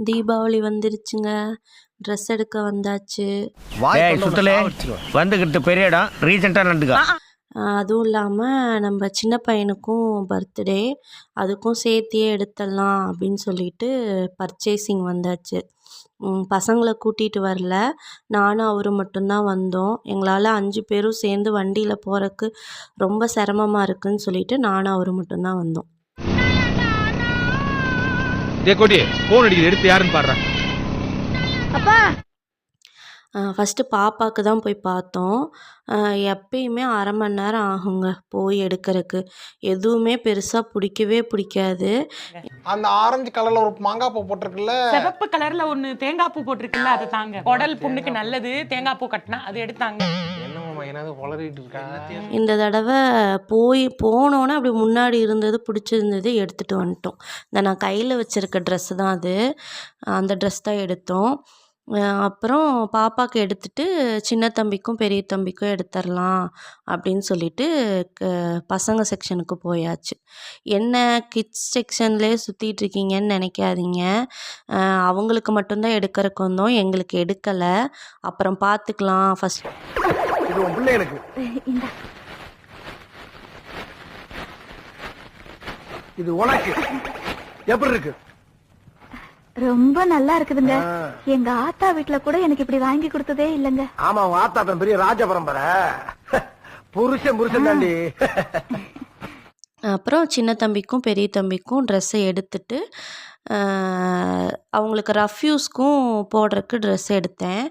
தீபாவளி வந்துருச்சுங்க. ட்ரெஸ் எடுக்க வந்தாச்சு. சுத்தலே வந்துக்கிட்டு பெரிய இடம் ரீசெண்டாக நடந்துக்கா. அதுவும் இல்லாமல் நம்ம சின்ன பையனுக்கும் பர்த்டே, அதுக்கும் சேர்த்தியே எடுத்துடலாம் அப்படின்னு சொல்லிட்டு பர்ச்சேசிங் வந்தாச்சு. பசங்களை கூட்டிகிட்டு வரல, நானும் அவரும் மட்டும்தான் வந்தோம். எங்களால் 5 பேரும் சேர்ந்து வண்டியில் போகிறக்கு ரொம்ப சிரமமாக இருக்குதுன்னு சொல்லிட்டு நானும் அவரும் மட்டும்தான் வந்தோம். ஃபோன் அடிக்குது, எடுத்து யாருன்னு பாடுறேன். அப்பா ஃபஸ்ட்டு பாப்பாவுக்கு தான் போய் பார்த்தோம். எப்பயுமே 1/2 மணி நேரம் ஆகுங்க போய் எடுக்கிறதுக்கு. எதுவுமே பெருசாக பிடிக்கவே பிடிக்காது. அந்த ஆரஞ்சு கலர்ல ஒரு மாங்காய் பூ போட்டிருக்குல்ல, சிவப்பு கலர்ல ஒன்று தேங்காய் பூ போட்டிருக்குல்ல, அதை தாங்க. குடல் புண்ணுக்கு நல்லது, தேங்காய் பூ கட்டினா அது எடுத்தாங்க. என்னம்மா என்னது வளரிட்டு இருக்கா? இந்த தடவை போனோன்னே அப்படி முன்னாடி இருந்தது பிடிச்சிருந்தது எடுத்துகிட்டு வந்துட்டோம். இந்த நான் கையில் வச்சுருக்க ட்ரெஸ்ஸு தான் அது. அந்த ட்ரெஸ் தான் எடுத்தோம். அப்புறம் பாப்பாவுக்கு எடுத்துட்டு சின்ன தம்பிக்கும் பெரிய தம்பிக்கும் எடுத்துடலாம் அப்படின்னு சொல்லிட்டு பசங்க செக்ஷனுக்கு போயாச்சு. என்ன கிட்ஸ் செக்ஷன்லேயே சுற்றிட்டு இருக்கீங்கன்னு நினைக்காதீங்க. அவங்களுக்கு மட்டும்தான் எடுக்கிறக்கு வந்தோம், எங்களுக்கு எடுக்கலை. அப்புறம் பார்த்துக்கலாம். ஃபஸ்ட் இது உன் பிள்ளைகளுக்கு, இது உனக்கு எப்படி இருக்கு? ரொம்ப நல்லா இருக்குதுங்க. எங்க ஆத்தா வீட்டுல கூட எனக்கு இப்படி வாங்கி கொடுத்ததே இல்லங்க. ஆமா, உன் ஆத்தா பெரிய ராஜ பரம்பரை. புருஷன் தாண்டி. அப்புறம் சின்ன தம்பிக்கும் பெரிய தம்பிக்கும் ட்ரெஸ்ஸை எடுத்துட்டு அவங்களுக்கு ரஃப்யூஸ்க்கும் போடுறதுக்கு ட்ரெஸ் எடுத்தேன்.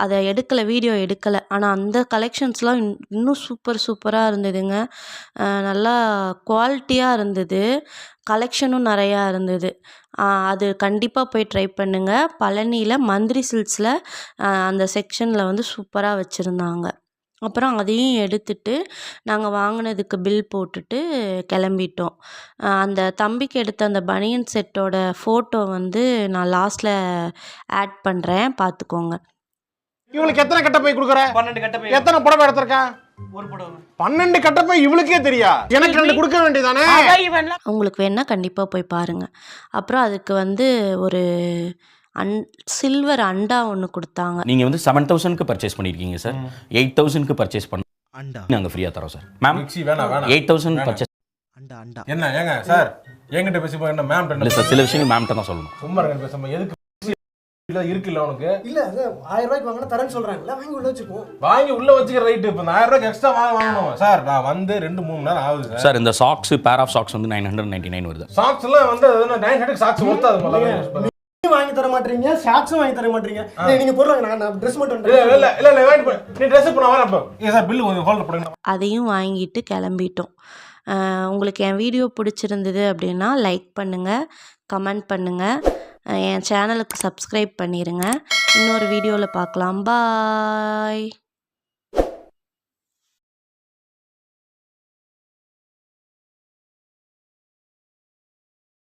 அதை எடுக்கலை, வீடியோ எடுக்கலை. ஆனால் அந்த கலெக்ஷன்ஸ்லாம் இன்னும் சூப்பராக இருந்ததுங்க. நல்லா குவாலிட்டியாக இருந்தது, கலெக்ஷனும் நிறையா இருந்தது. அது கண்டிப்பாக போய் ட்ரை பண்ணுங்கள். பழனியில் மந்திரி சில்க்ஸில் அந்த செக்ஷனில் வந்து சூப்பராக வச்சுருந்தாங்க. அப்புறம் அதையும் எடுத்துட்டு நாங்கள் வாங்கினதுக்கு பில் போட்டுட்டு கிளம்பிட்டோம். அந்த தம்பிக்கு எடுத்த அந்த பனியன் செட்டோட ஃபோட்டோ வந்து நான் லாஸ்ட்டில் ஆட் பண்ணுறேன், பார்த்துக்கோங்க. இவளுக்கு எத்தனை கட்ட பை கொடுக்குற? 12 கட்ட பை. எத்தனை புடவை எடுத்திருக்கான்? ஒரு புடவை. 12 கட்ட பை இவளுக்கே தெரியா? எனக்கு 2 கொடுக்க வேண்டியதானே? உங்களுக்கு வேணால் கண்டிப்பாக போய் பாருங்கள். அப்புறம் அதுக்கு வந்து ஒரு சில்வர் அண்டா ஒன்று கொடுத்தாங்க. நீங்கள் வந்து 7,000க்கு பர்ச்சேஸ் பண்ணியிருக்கீங்க சார். 8,000க்கு பர்ச்சேஸ் பண்ண அண்டா நாங்கள் ஃப்ரீயாக தரோம் சார். மேம் வேணாம் 8,000 பர்ச்சேஸ் அண்டா என்ன ஏங்க சார் என்கிட்ட பேசி போய் மேம் இல்லை சார், சில விஷயங்கள் மேம்கிட்ட தான் சொல்லணும். சும்மா இருக்க பேசாம எதுக்கு இருக்குல்ல உனக்கு? இல்ல சார் 1000 ரூபாய்க்கு வாங்கினா தரேன்னு சொல்றாங்கல்ல, வாங்கி உள்ள வச்சுக்கோ. வாங்கி உள்ள வச்சுக்கிற ரைட்டு. இப்போ 1000 ரூபாய்க்கு எக்ஸ்ட்ரா வாங்கணும் சார். நான் வந்து 2-3 மணி நேரம் ஆகுது சார். இந்த சாக்ஸ், பேர் ஆஃப் சாக்ஸ் வந்து 999 வருது. சாக்ஸ் எல்லாம் வந்து 900 சாக்ஸ் ஒர்த்தாது. வாங்கி தர மாட்டீங்க, ஷார்ட்ஸும் வாங்கி தர மாட்டீங்க. நீங்க பொருள் நான் ட்ரெஸ் மட்டும் இல்ல வாங்கி நீ ட்ரெஸ் பண்ண வர. அப்போ சார் பில் ஹோல்ட் பண்ணுங்க. அதையும் வாங்கிட்டு கிளம்பிட்டோம். உங்களுக்கு என் வீடியோ பிடிச்சிருந்தது அப்படின்னா லைக் பண்ணுங்கள், கமெண்ட் பண்ணுங்கள், என் சேனலுக்கு சப்ஸ்கிரைப் பண்ணிடுங்க. இன்னொரு வீடியோவில் பார்க்கலாம். பாய்.